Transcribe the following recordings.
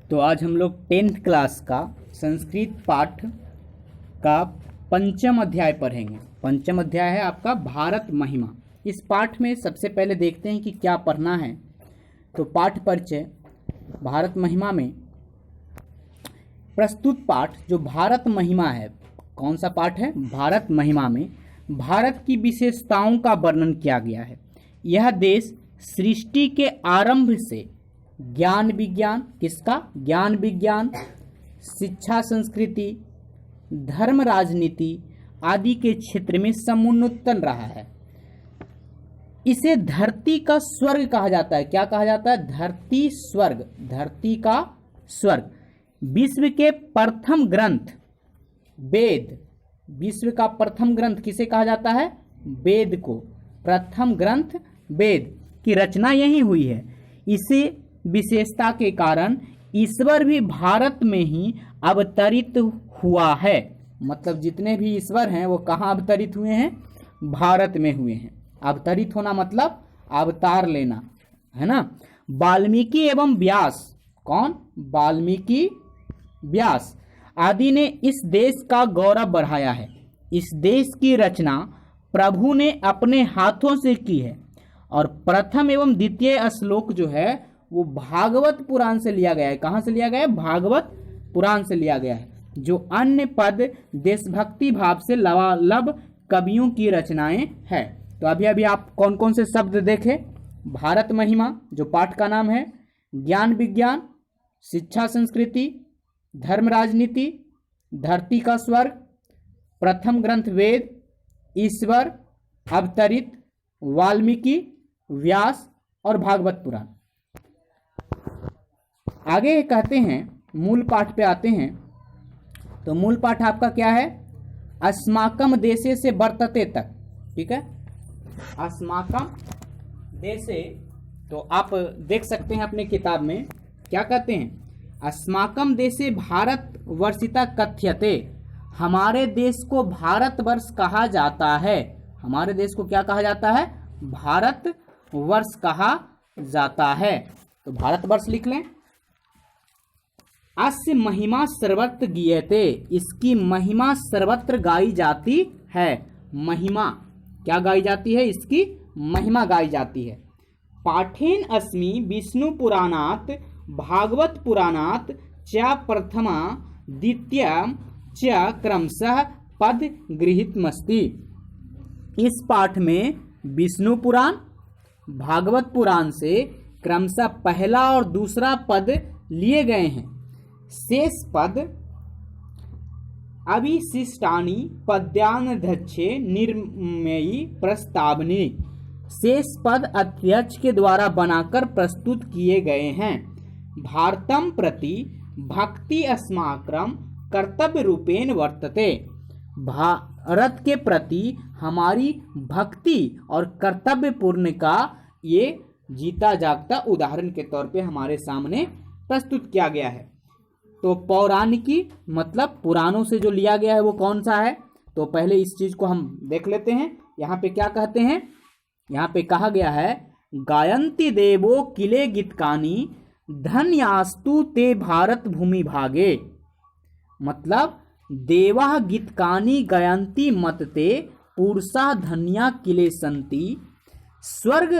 तो आज हम लोग 10th क्लास का संस्कृत पाठ का पंचम अध्याय पढ़ेंगे। पंचम अध्याय है आपका भारत महिमा। इस पाठ में सबसे पहले देखते हैं कि क्या पढ़ना है। तो पाठ परिचय। भारत महिमा में प्रस्तुत पाठ जो भारत महिमा है, कौन सा पाठ है? भारत महिमा में भारत की विशेषताओं का वर्णन किया गया है। यह देश सृष्टि के आरंभ से ज्ञान विज्ञान, किसका? ज्ञान विज्ञान, शिक्षा संस्कृति, धर्म राजनीति आदि के क्षेत्र में समुन्नतन रहा है। इसे धरती का स्वर्ग कहा जाता है। क्या कहा जाता है? धरती स्वर्ग, धरती का स्वर्ग। विश्व के प्रथम ग्रंथ वेद, विश्व का प्रथम ग्रंथ किसे कहा जाता है? वेद को। प्रथम ग्रंथ वेद की रचना यही हुई है। इसे विशेषता के कारण ईश्वर भी भारत में ही अवतरित हुआ है। मतलब जितने भी ईश्वर हैं वो कहाँ अवतरित हुए हैं? भारत में हुए हैं। अवतरित होना मतलब अवतार लेना, है ना। वाल्मीकि एवं व्यास, कौन? वाल्मीकि, व्यास आदि ने इस देश का गौरव बढ़ाया है। इस देश की रचना प्रभु ने अपने हाथों से की है और प्रथम एवं द्वितीय श्लोक जो है वो भागवत पुराण से लिया गया है। कहाँ से लिया गया है? भागवत पुराण से लिया गया है। जो अन्य पद देशभक्ति भाव से लबालब कवियों की रचनाएं हैं। तो अभी आप कौन कौन से शब्द देखे? भारत महिमा जो पाठ का नाम है, ज्ञान विज्ञान, शिक्षा संस्कृति, धर्म राजनीति, धरती का स्वर्ग, प्रथम ग्रंथ वेद, ईश्वर, अवतरित, वाल्मीकि, व्यास और भागवत पुराण। आगे कहते हैं, मूल पाठ पे आते हैं। तो मूल पाठ आपका क्या है? अस्माकम देशे से वर्तते तक, ठीक है। अस्माकम देशे, तो आप देख सकते हैं अपने किताब में क्या कहते हैं? अस्माकम देशे भारत वर्षिता कथ्यते। हमारे देश को भारतवर्ष कहा जाता है। हमारे देश को क्या कहा जाता है? भारत वर्ष कहा जाता है। तो भारतवर्ष लिख लें। अस्य महिमा सर्वत्र गीयते, इसकी महिमा सर्वत्र गाई जाती है। महिमा क्या गाई जाती है? इसकी महिमा गाई जाती है। पाठेन अस्मि विष्णु पुराणात भागवत पुराणात च प्रथमा द्वितीय च क्रमशः पद गृहीतमस्ति। इस पाठ में विष्णु पुराण, भागवत पुराण से क्रमशः पहला और दूसरा पद लिए गए हैं। शेष पद अविशिष्टानि पद्यानध्यक्षे निर्मेयी प्रस्तावनी। शेष पद अध्यक्ष के द्वारा बनाकर प्रस्तुत किए गए हैं। भारतम प्रति भक्ति अस्माकं कर्तव्य रूपेण वर्तते। भारत के प्रति हमारी भक्ति और कर्तव्य पूर्ण का ये जीता जागता उदाहरण के तौर पे हमारे सामने प्रस्तुत किया गया है। तो पौराणिकी मतलब पुराणों से जो लिया गया है वो कौन सा है? तो पहले इस चीज को हम देख लेते हैं। यहाँ पे क्या कहते हैं? यहाँ पे कहा गया है, गायन्ति देवो किले गीतकानी धन्यास्तु ते भारत भूमि भागे। मतलब देवा गीतकानी गायन्ति मतते पुरुषा धन्या किले संति। स्वर्ग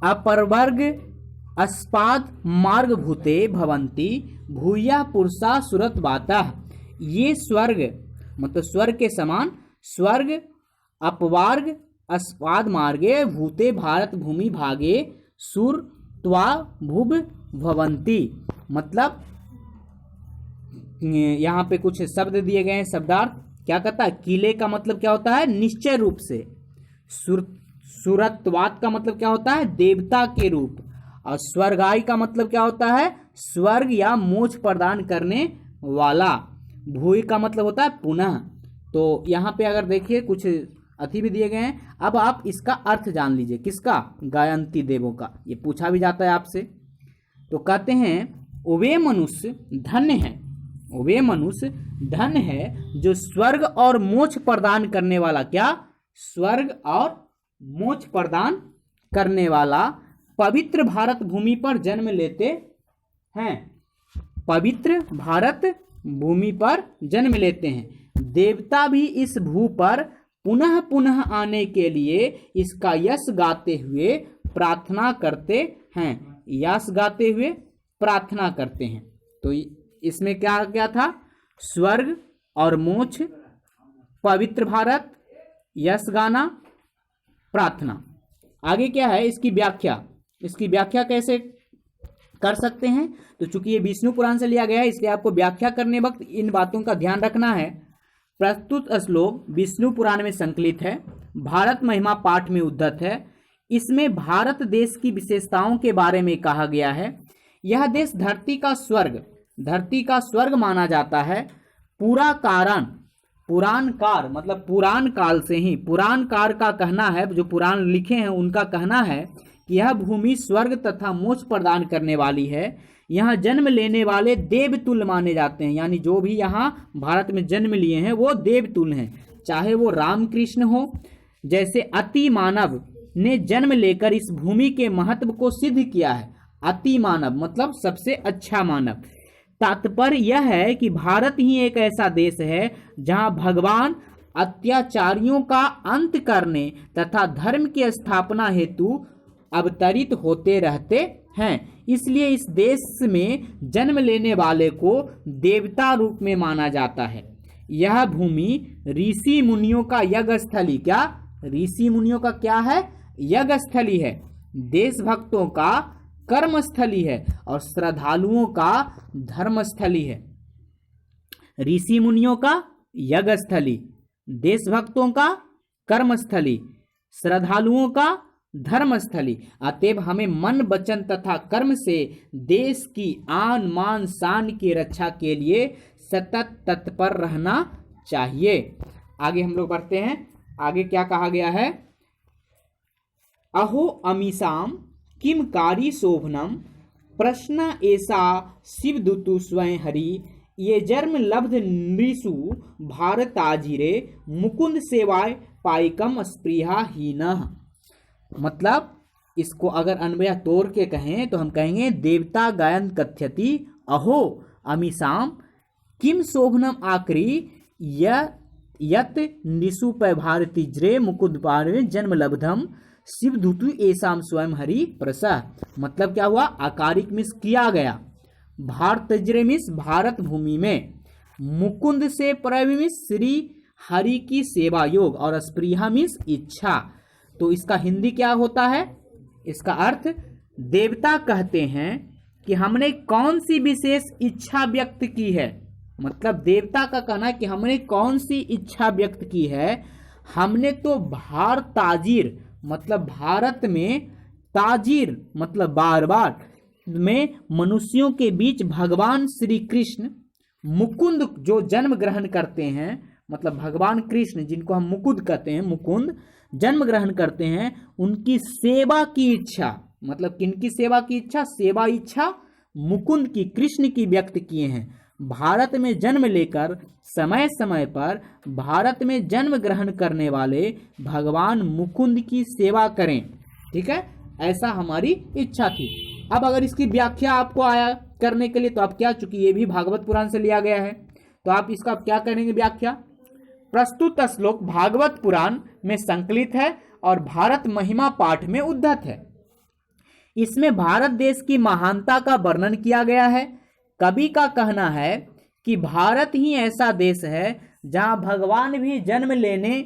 अपरवर्ग अस्पाद मार्ग भूते भवंती भूया पुरुषा सुरत बाता। ये स्वर्ग मतलब स्वर्ग के समान, स्वर्ग अपवार्ग अस्पाद मार्गे भूते भारत भूमि भागे सुर त्वा भुव भवंती। मतलब यहाँ पे कुछ शब्द दिए गए हैं, शब्दार्थ क्या कहता है? किले का मतलब क्या होता है? निश्चय रूप से। सुरत्वात का मतलब क्या होता है? देवता के रूप। और स्वर्गाई का मतलब क्या होता है? स्वर्ग या मोक्ष प्रदान करने वाला। भूय का मतलब होता है पुनः। तो यहाँ पे अगर देखिए कुछ अति भी दिए गए हैं। अब आप इसका अर्थ जान लीजिए। किसका? गायन्ति देवों का। ये पूछा भी जाता है आपसे। तो कहते हैं वे मनुष्य धन्य है, वे मनुष्य धन है जो स्वर्ग और मोक्ष प्रदान करने वाला, क्या? स्वर्ग और मोक्ष प्रदान करने वाला पवित्र भारत भूमि पर जन्म लेते हैं। पवित्र भारत भूमि पर जन्म लेते हैं। देवता भी इस भू पर पुनः पुनः आने के लिए इसका यश गाते हुए प्रार्थना करते हैं। यश गाते हुए प्रार्थना करते हैं। तो इसमें क्या क्या था? स्वर्ग और मोक्ष, पवित्र भारत, यश गाना, प्रार्थना। आगे क्या है इसकी व्याख्या? इसकी व्याख्या कैसे कर सकते हैं? तो चूंकि ये विष्णु पुराण से लिया गया है, इसलिए आपको व्याख्या करने वक्त इन बातों का ध्यान रखना है। प्रस्तुत श्लोक विष्णु पुराण में संकलित है, भारत महिमा पाठ में उद्धत है। इसमें भारत देश की विशेषताओं के बारे में कहा गया है। यह देश धरती का स्वर्ग माना जाता है। पूरा कारण पुराणकार मतलब पुराण काल से ही, पुराणकार का कहना है, जो पुराण लिखे हैं उनका कहना है कि यह भूमि स्वर्ग तथा मोक्ष प्रदान करने वाली है। यहाँ जन्म लेने वाले देवतुल्य माने जाते हैं, यानी जो भी यहाँ भारत में जन्म लिए हैं वो देवतुल्य हैं। चाहे वो रामकृष्ण हो जैसे अति मानव ने जन्म लेकर इस भूमि के महत्व को सिद्ध किया है। अति मानव मतलब सबसे अच्छा मानव। तात्पर्य यह है कि भारत ही एक ऐसा देश है जहाँ भगवान अत्याचारियों का अंत करने तथा धर्म की स्थापना हेतु अवतरित होते रहते हैं। इसलिए इस देश में जन्म लेने वाले को देवता रूप में माना जाता है। यह भूमि ऋषि मुनियों का यज्ञ स्थली, क्या ऋषि मुनियों का क्या है? यज्ञ स्थली है। देशभक्तों का कर्मस्थली है और श्रद्धालुओं का धर्मस्थली है। ऋषि मुनियों का यज्ञ स्थली, देशभक्तों का कर्मस्थली, श्रद्धालुओं का धर्मस्थली। अतएव हमें मन वचन तथा कर्म से देश की आन मान शान की रक्षा के लिए सतत तत्पर रहना चाहिए। आगे हम लोग बढ़ते हैं। आगे क्या कहा गया है? अहो अमीसाम किम कारी शोभनम प्रश्न ऐसा शिवदूतु स्वयं हरि ये जन्म लब्ध नृषु भारताजिरे मुकुंद सेवाय पाइकम स्पृहा हीनः। मतलब इसको अगर अन्वय तोड़ के कहें तो हम कहेंगे देवता गायन कथ्यति अहो अमीसाम किम शोभनम आकरी यत निशु पै भारतीज्रे मुकुंद पारे जन्म लब्धम शिवधुतु एसाम स्वयं हरि प्रसह। मतलब क्या हुआ? आकारिक मिस किया गया, भारतज्रे मिस भारत भूमि में, मुकुंद से प्रविमिस श्री हरि की सेवा योग, और स्पृहा मिस इच्छा। तो इसका हिंदी क्या होता है? इसका अर्थ देवता कहते हैं कि हमने कौन सी विशेष इच्छा व्यक्त की है। मतलब देवता का कहना है कि हमने कौन सी इच्छा व्यक्त की है। हमने तो भारताजिर मतलब भारत में, ताजिर मतलब बार बार में मनुष्यों के बीच भगवान श्री कृष्ण मुकुंद जो जन्म ग्रहण करते हैं, मतलब भगवान कृष्ण जिनको हम मुकुंद कहते हैं, मुकुंद जन्म ग्रहण करते हैं, उनकी सेवा की इच्छा। मतलब किनकी सेवा की इच्छा? सेवा इच्छा मुकुंद की, कृष्ण की व्यक्त किए हैं। भारत में जन्म लेकर समय समय पर भारत में जन्म ग्रहण करने वाले भगवान मुकुंद की सेवा करें। ठीक है, ऐसा हमारी इच्छा थी। अब अगर इसकी व्याख्या आपको आया करने के लिए तो आप क्या, चूंकि ये भी भागवत पुराण से लिया गया है तो आप इसका क्या करेंगे व्याख्या? प्रस्तुत श्लोक भागवत पुराण में संकलित है और भारत महिमा पाठ में उद्धत है। इसमें भारत देश की महानता का वर्णन किया गया है। कवि का कहना है कि भारत ही ऐसा देश है जहां भगवान भी जन्म लेने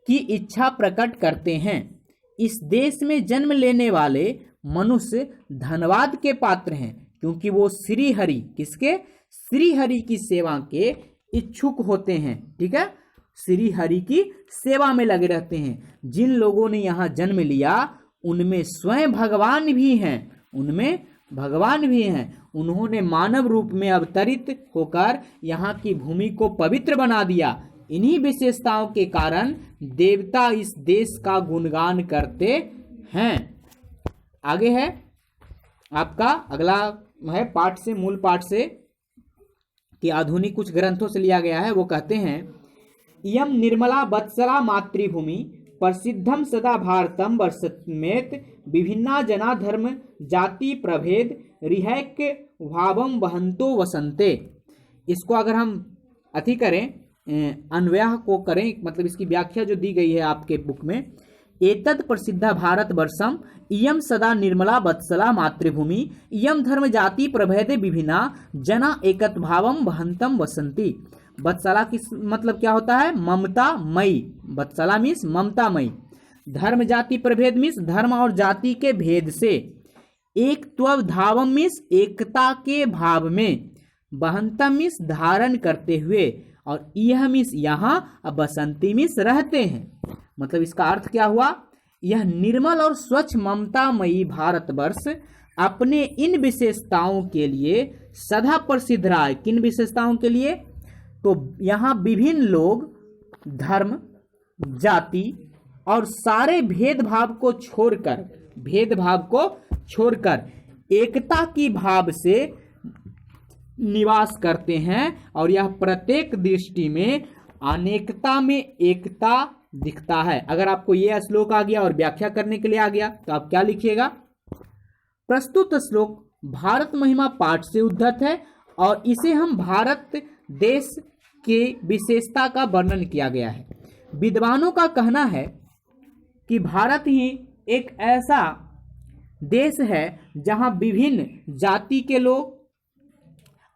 की इच्छा प्रकट करते हैं। इस देश में जन्म लेने वाले मनुष्य धन्यवाद के पात्र हैं, क्योंकि वो श्री हरि, किसके? श्री हरि की सेवा के इच्छुक होते हैं। ठीक है, श्री हरि की सेवा में लगे रहते हैं। जिन लोगों ने यहाँ जन्म लिया उनमें स्वयं भगवान भी हैं, उनमें भगवान भी हैं। उन्होंने मानव रूप में अवतरित होकर यहाँ की भूमि को पवित्र बना दिया। इन्हीं विशेषताओं के कारण देवता इस देश का गुणगान करते हैं। आगे है आपका अगला है पाठ से, मूल पाठ से कि आधुनिक कुछ ग्रंथों से लिया गया है। वो कहते हैं यम निर्मला वत्सला मातृभूमि प्रसिद्धम सदा भारतम वर्षमेत विभिन्ना जना धर्म जाति प्रभेद रिहैक भावम वहंतो वसंते। इसको अगर हम अति करें, अन्वयः को करें, मतलब इसकी व्याख्या जो दी गई है आपके बुक में, एतद प्रसिद्धा भारत वर्षम इयम सदा निर्मला वत्सला मातृभूमि इयम धर्म जाति प्रभेद विभिन्ना जना एकत भावम वहंतम वसंती। वत्सला की मतलब क्या होता है? ममता मई। वत्सला मीन्स ममता मई। धर्म जाति प्रभेद मीन्स धर्म और जाति के भेद से। एक त्व धावम मीन्स एकता के भाव में। वहंतम मीन्स धारण करते हुए, और यह मीन्स यहाँ, बसंती मीन्स रहते हैं। मतलब इसका अर्थ क्या हुआ? यह निर्मल और स्वच्छ ममतामयी भारतवर्ष अपने इन विशेषताओं के लिए सदा प्रसिद्ध रहा है। किन विशेषताओं के लिए? तो यहाँ विभिन्न लोग धर्म, जाति और सारे भेदभाव को छोड़कर एकता की भाव से निवास करते हैं, और यह प्रत्येक दृष्टि में अनेकता में एकता दिखता है। अगर आपको यह श्लोक आ गया और व्याख्या करने के लिए आ गया तो आप क्या लिखिएगा? प्रस्तुत श्लोक भारत महिमा पाठ से उद्धत है और इसे हम भारत देश के विशेषता का वर्णन किया गया है। विद्वानों का कहना है कि भारत ही एक ऐसा देश है जहां विभिन्न जाति के लोग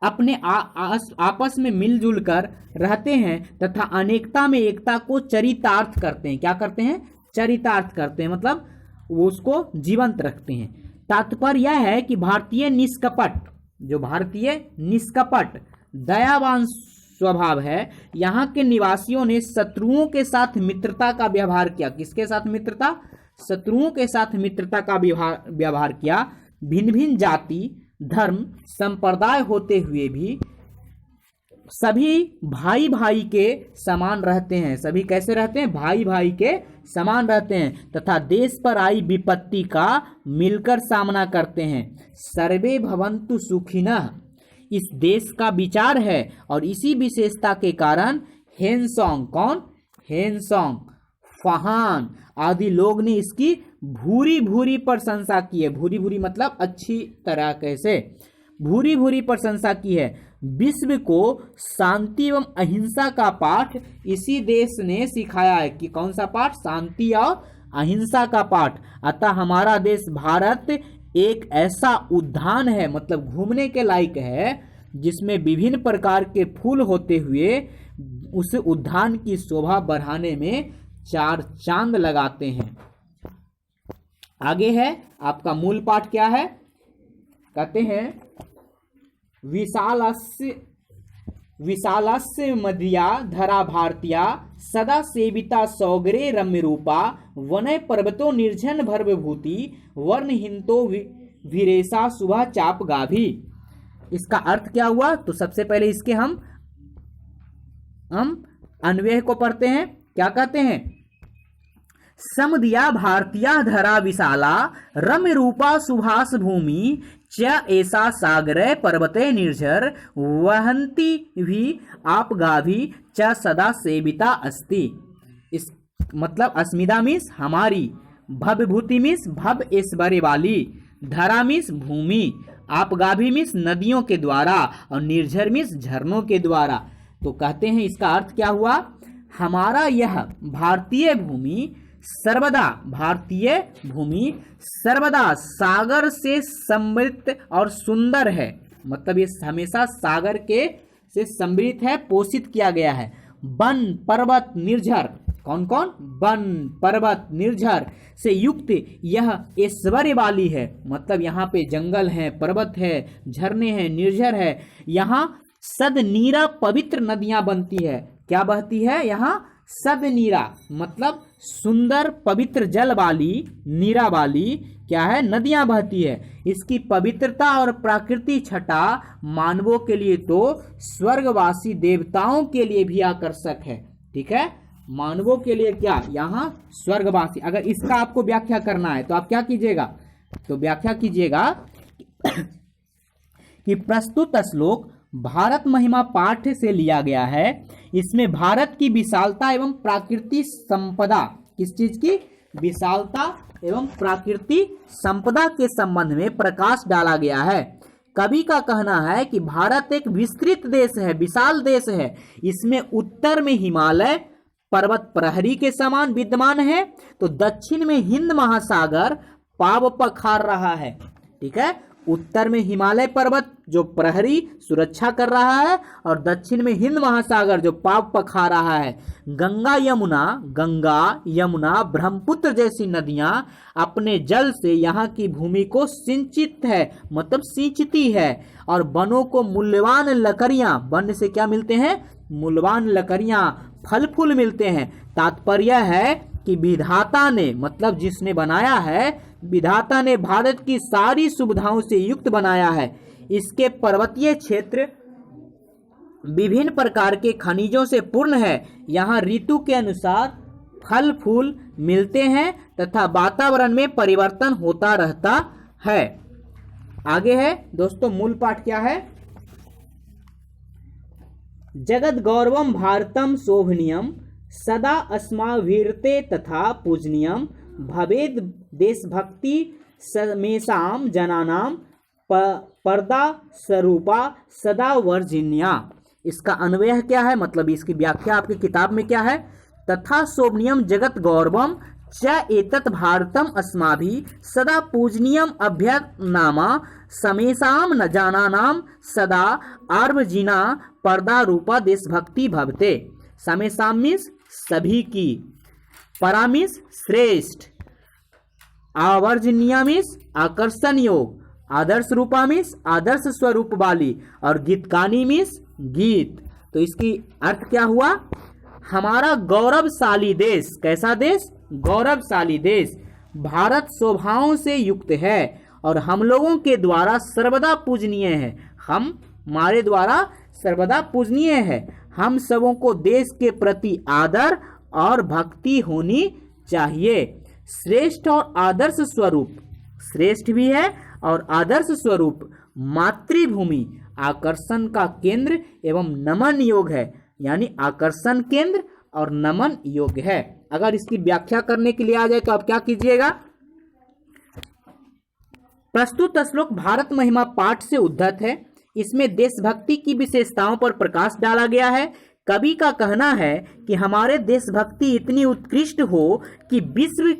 अपने आपस में मिलजुल कर रहते हैं तथा अनेकता में एकता को चरितार्थ करते हैं। क्या करते हैं? चरितार्थ करते हैं, मतलब वो उसको जीवंत रखते हैं। तात्पर्य यह है कि भारतीय निष्कपट दयावान स्वभाव है। यहाँ के निवासियों ने शत्रुओं के साथ मित्रता का व्यवहार किया। किसके साथ मित्रता? शत्रुओं के साथ मित्रता का व्यवहार किया। भिन्न भिन्न जाति, धर्म, संप्रदाय होते हुए भी सभी भाई भाई के समान रहते हैं। सभी कैसे रहते हैं? भाई भाई के समान रहते हैं तथा देश पर आई विपत्ति का मिलकर सामना करते हैं। सर्वे भवन्तु सुखिनः इस देश का विचार है और इसी विशेषता के कारण हेनसोंग, कौन? हेनसोंग, फहान आदि लोग ने इसकी भूरी भूरी प्रशंसा की है। भूरी भूरी मतलब अच्छी तरह कैसे, भूरी भूरी प्रशंसा की है। विश्व को शांति एवं अहिंसा का पाठ इसी देश ने सिखाया है। कि कौन सा पाठ? शांति और अहिंसा का पाठ। अतः हमारा देश भारत एक ऐसा उद्यान है, मतलब घूमने के लायक है, जिसमें विभिन्न प्रकार के फूल होते हुए उस उद्यान की शोभा बढ़ाने में चार चांद लगाते हैं। आगे है आपका मूल पाठ क्या है? कहते हैं विशालस्य मध्या धरा भारतीया सदा सेविता सौगरे रम्य रूपा वनय पर्वतो निर्जन भर्वभूति वर्णहिंतो वीरेशा शुभा चाप गाभी। इसका अर्थ क्या हुआ? तो सबसे पहले इसके हम अन्वय को पढ़ते हैं। क्या कहते हैं? समदिया भारतीया धरा विशाला रम्य रूपा सुभाष भूमि च ऐसा सागरे पर्वते निर्झर वहंती भी आप गाभी च सदा सेविता अस्ति। इस मतलब अस्मिता मीन्स हमारी, भवभूति मीन्स भव ऐश्वर्य वाली, धरा मीन्स भूमि, आप गाभी मीन्स नदियों के द्वारा, और निर्झर मीन्स झरनों के द्वारा। तो कहते हैं इसका अर्थ क्या हुआ? हमारा यह भारतीय भूमि सर्वदा सागर से समृद्ध और सुंदर है। मतलब ये हमेशा सागर के से समृद्ध है, पोषित किया गया है। वन पर्वत निर्झर, कौन कौन? वन पर्वत निर्झर से युक्त यह ऐश्वर्य वाली है। मतलब यहाँ पे जंगल है, पर्वत है, झरने हैं, निर्झर है। यहाँ सदनीरा पवित्र नदियां बनती है। क्या बहती है? यहाँ सदनीरा मतलब सुंदर पवित्र जल वाली, नीरा वाली क्या है? नदियां बहती है। इसकी पवित्रता और प्राकृतिक छटा मानवों के लिए तो स्वर्गवासी देवताओं के लिए भी आकर्षक है। ठीक है, मानवों के लिए क्या? यहाँ स्वर्गवासी। अगर इसका आपको व्याख्या करना है तो आप क्या कीजिएगा? तो व्याख्या कीजिएगा कि प्रस्तुत श्लोक भारत महिमा पाठ से लिया गया है। इसमें भारत की विशालता एवं प्राकृतिक संपदा किस चीज की? विशालता एवं प्राकृतिक संपदा के संबंध में प्रकाश डाला गया है। कवि का कहना है कि भारत एक विस्तृत देश है, विशाल देश है। इसमें उत्तर में हिमालय पर्वत प्रहरी के समान विद्यमान है, तो दक्षिण में हिंद महासागर पाव पखार रहा है। ठीक है, उत्तर में हिमालय पर्वत जो प्रहरी सुरक्षा कर रहा है और दक्षिण में हिंद महासागर जो पाव पखा रहा है। गंगा यमुना ब्रह्मपुत्र जैसी नदियां अपने जल से यहाँ की भूमि को सिंचित है, मतलब सिंचती है। और वनों को मूल्यवान लकड़ियां, वन से क्या मिलते हैं? मूल्यवान लकड़ियां, फल फूल मिलते हैं। तात्पर्य है कि विधाता ने, मतलब जिसने बनाया है, विधाता ने भारत की सारी सुविधाओं से युक्त बनाया है। इसके पर्वतीय क्षेत्र विभिन्न प्रकार के खनिजों से पूर्ण है। यहाँ ऋतु के अनुसार फल फूल मिलते हैं तथा वातावरण में परिवर्तन होता रहता है। आगे है दोस्तों, मूल पाठ क्या है? जगत गौरवम भारतम शोभनीयम सदा अस्माभिर्ते तथा पूजनीयम भवेद देशभक्ति समेषाम जनानाम पर्दा स्वरूपा सदा वर्जिन्या। इसका अन्वय क्या है, मतलब इसकी व्याख्या आपकी किताब में क्या है? तथा शोभनीयम जगत गौरवम च एतत् भारतम अस्माभि सदा पूजनीयम अभ्यनामा समेषाम न जनानाम सदा आर्वजिना पर्दा रूपा देशभक्ति भवते। समेषाम मीन्स सभी की, परा मीन्स श्रेष्ठ, आवर्जनीय मीन्स आकर्षण योग, आदर्श रूपा मीन्स आदर्श स्वरूप वाली, और गीतकानी मीन्स गीत। तो इसकी अर्थ क्या हुआ? हमारा गौरवशाली देश, कैसा देश? गौरवशाली देश भारत शोभाओं से युक्त है और हम लोगों के द्वारा सर्वदा पूजनीय है। हमारे द्वारा सर्वदा पूजनीय है। हम सबों को देश के प्रति आदर और भक्ति होनी चाहिए। श्रेष्ठ और आदर्श स्वरूप, श्रेष्ठ भी है और आदर्श स्वरूप मातृभूमि आकर्षण का केंद्र एवं नमन योग है, यानी आकर्षण केंद्र और नमन योग्य है। अगर इसकी व्याख्या करने के लिए आ जाए तो आप क्या कीजिएगा? प्रस्तुत श्लोक भारत महिमा पाठ से उद्धत है। इसमें देशभक्ति की विशेषताओं पर प्रकाश डाला गया है। कवि का कहना है कि हमारे देशभक्ति इतनी उत्कृष्ट हो कि विश्व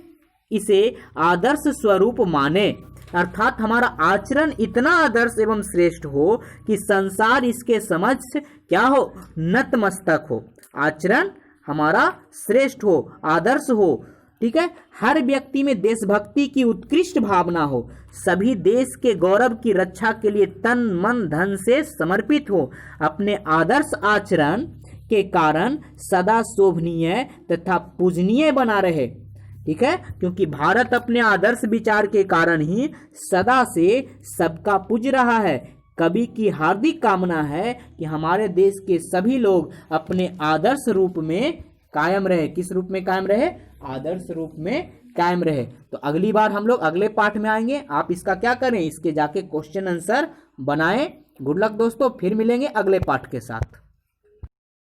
इसे आदर्श स्वरूप माने, अर्थात हमारा आचरण इतना आदर्श एवं श्रेष्ठ हो कि संसार इसके समक्ष क्या हो? नतमस्तक हो। आचरण हमारा श्रेष्ठ हो, आदर्श हो। ठीक है, हर व्यक्ति में देशभक्ति की उत्कृष्ट भावना हो, सभी देश के गौरव की रक्षा के लिए तन मन धन से समर्पित हो, अपने आदर्श आचरण के कारण सदा शोभनीय तथा पूजनीय बना रहे। ठीक है, क्योंकि भारत अपने आदर्श विचार के कारण ही सदा से सबका पूज रहा है। कवि की हार्दिक कामना है कि हमारे देश के सभी लोग अपने आदर्श रूप में कायम रहे। किस रूप में कायम रहे? आदर्श रूप में कायम रहे। तो अगली बार हम लोग अगले पाठ में आएंगे। आप इसका क्या करें? इसके जाके क्वेश्चन आंसर बनाएं। गुड लक दोस्तों, फिर मिलेंगे अगले पाठ के साथ।